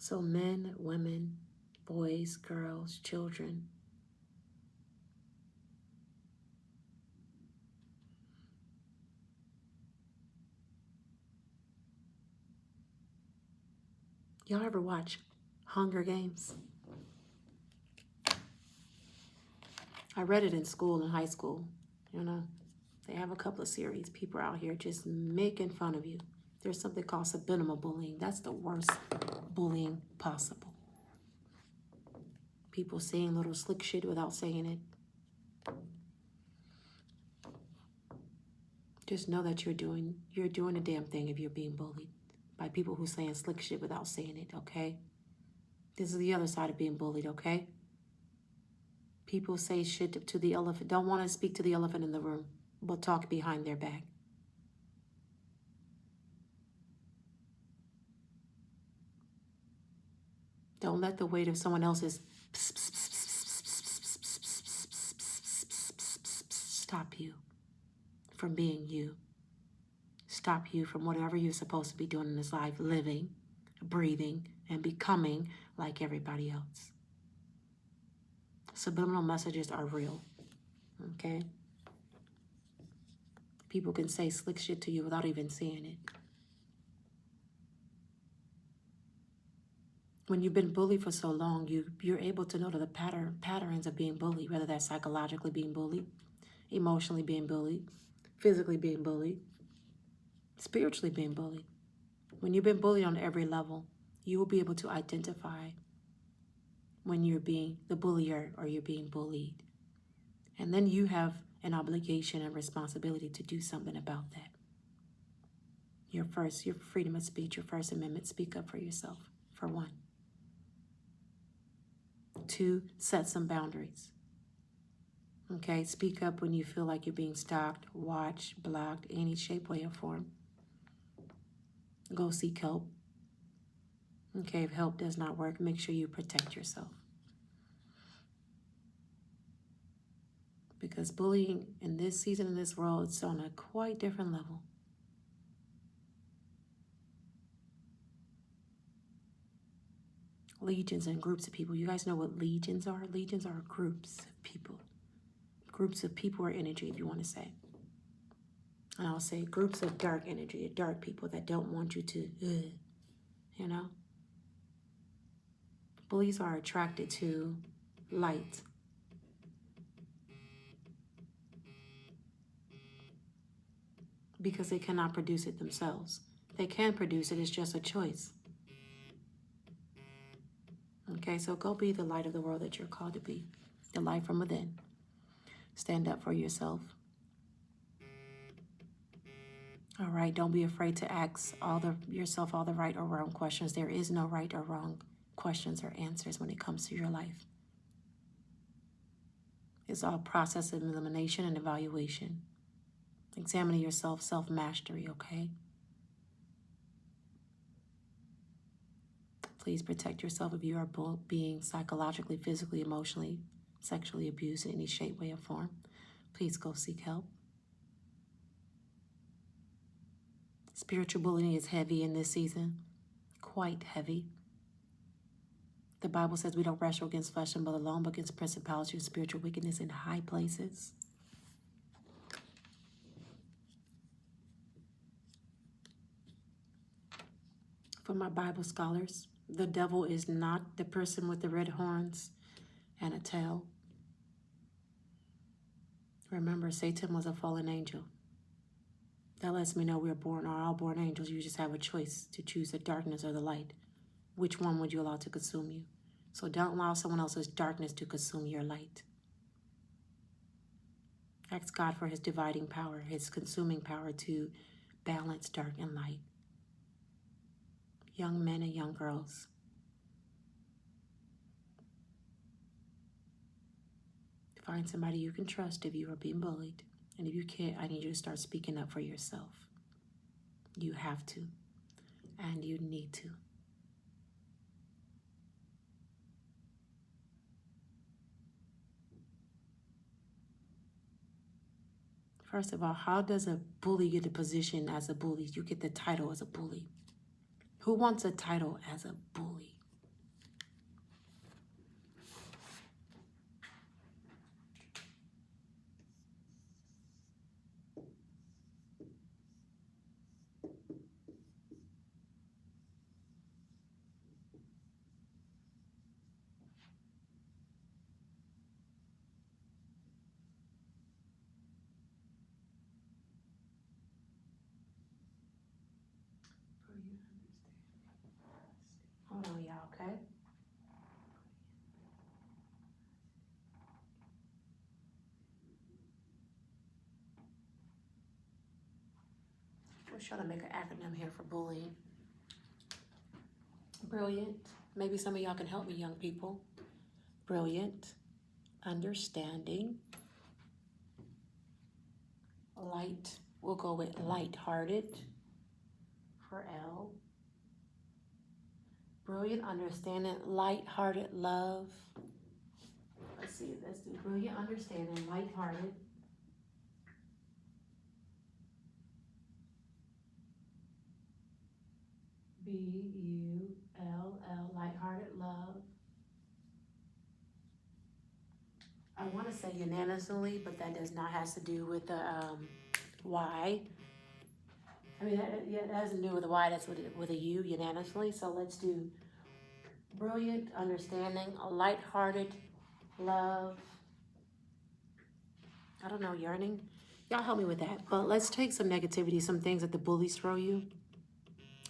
So men, women, boys, girls, children, y'all ever watch Hunger Games? I read it in school, in high school, you know. They have a couple of series. People out here just making fun of you. There's something called subliminal bullying. That's the worst bullying possible. People saying little slick shit without saying it. Just know that you're doing a damn thing if you're being bullied by people who saying slick shit without saying it, okay? This is the other side of being bullied, okay? People say shit to the elephant, don't want to speak to the elephant in the room, but talk behind their back. Don't let the weight of someone else's stop you from being you. Stop you from whatever you're supposed to be doing in this life, living, breathing, and becoming like everybody else. Subliminal messages are real, okay? People can say slick shit to you without even seeing it. When you've been bullied for so long, you're able to know the patterns of being bullied, whether that's psychologically being bullied, emotionally being bullied, physically being bullied, spiritually being bullied. When you've been bullied on every level, you will be able to identify when you're being the bullier or you're being bullied. And then you have an obligation and responsibility to do something about that. Your freedom of speech, your First Amendment, speak up for yourself, for one. 2, set some boundaries. Okay, speak up when you feel like you're being stalked, watched, blocked, any shape, way, or form. Go seek help. Okay, if help does not work, make sure you protect yourself. Because bullying in this season in this world, it's on a quite different level. Legions and groups of people. You guys know what legions are? Legions are groups of people. Groups of people or energy, if you want to say. And I'll say groups of dark energy, dark people that don't want you to, you know? Bullies are attracted to light. Because they cannot produce it themselves. They can produce it, it's just a choice. Okay, so go be the light of the world that you're called to be. The light from within. Stand up for yourself. All right, don't be afraid to ask yourself all the right or wrong questions. There is no right or wrong questions or answers when it comes to your life. It's all process of elimination and evaluation. Examining yourself, self-mastery, okay? Please protect yourself if you are being psychologically, physically, emotionally, sexually abused in any shape, way, or form. Please go seek help. Spiritual bullying is heavy in this season, quite heavy. The Bible says we don't wrestle against flesh and blood alone, but against principalities and spiritual wickedness in high places. For my Bible scholars, the devil is not the person with the red horns and a tail. Remember, Satan was a fallen angel. That lets me know are all born angels. You just have a choice to choose the darkness or the light. Which one would you allow to consume you? So don't allow someone else's darkness to consume your light. Ask God for his dividing power, his consuming power to balance dark and light. Young men and young girls, find somebody you can trust if you are being bullied. And if you can't, I need you to start speaking up for yourself. You have to, and you need to. First of all, how does a bully get a position as a bully? You get the title as a bully. Who wants a title as a bully? was trying to make an acronym here for bullying. Brilliant. Maybe some of y'all can help me, young people. Brilliant. Understanding. Light. We'll go with light-hearted for L. Brilliant, understanding, light-hearted love. Let's see, let's do brilliant, understanding, light-hearted. B-U-L-L, light-hearted love. I want to say unanimously, but that does not have to do with the Y. I mean, that has to do with the Y, that's with a U, unanimously. So let's do brilliant, understanding, light-hearted love. I don't know, yearning. Y'all help me with that. But let's take some negativity, some things that the bullies throw you.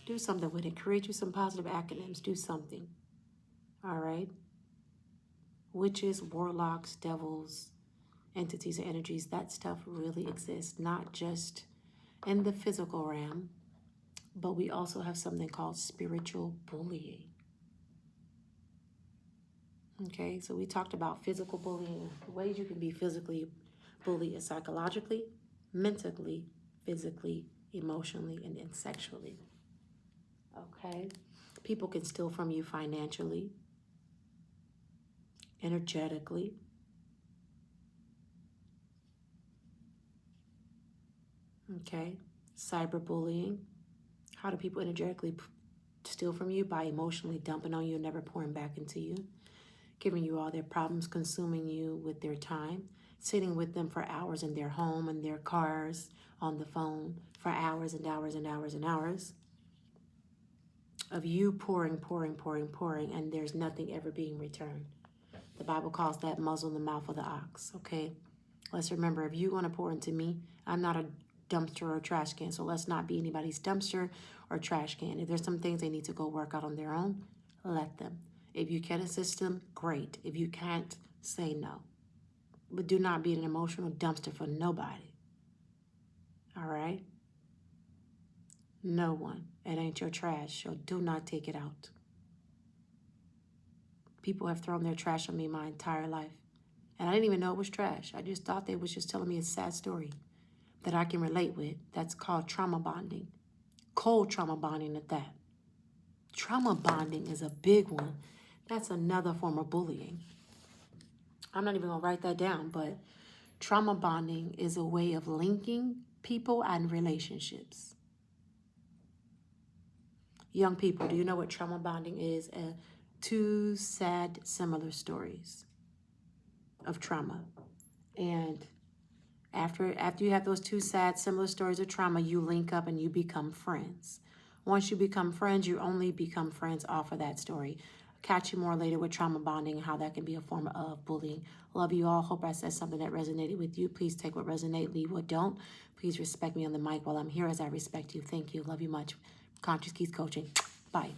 Do something with it. Create you some positive acronyms. Do something. All right? Witches, warlocks, devils, entities, and energies. That stuff really exists, not just in the physical realm, but we also have something called spiritual bullying. Okay, so we talked about physical bullying. The ways you can be physically bullied is psychologically, mentally, physically, emotionally, and then sexually. Okay, people can steal from you financially, energetically. Okay, cyberbullying. How do people energetically steal from you? By emotionally dumping on you and never pouring back into you, giving you all their problems, consuming you with their time, sitting with them for hours in their home and their cars, on the phone for hours and hours and hours and hours of you pouring, and there's nothing ever being returned. The Bible calls that muzzle the mouth of the ox, okay? Let's remember, if you're going to pour into me, I'm not a dumpster or a trash can, so let's not be anybody's dumpster or trash can. If there's some things they need to go work out on their own, let them. If you can assist them, great. If you can't, say no. But do not be an emotional dumpster for nobody. All right? No one. It ain't your trash, so do not take it out. People have thrown their trash on me my entire life. And I didn't even know it was trash. I just thought they was just telling me a sad story that I can relate with. That's called trauma bonding. Cold trauma bonding at that. Trauma bonding is a big one. That's another form of bullying. I'm not even going to write that down, but trauma bonding is a way of linking people and relationships. Young people, do you know what trauma bonding is? Two sad, similar stories of trauma. And after you have those two sad, similar stories of trauma, you link up and you become friends. Once you become friends, you only become friends off of that story. Catch you more later with trauma bonding and how that can be a form of bullying. Love you all. Hope I said something that resonated with you. Please take what resonates, leave what don't. Please respect me on the mic while I'm here as I respect you. Thank you. Love you much. Conscious Keys Coaching. Bye.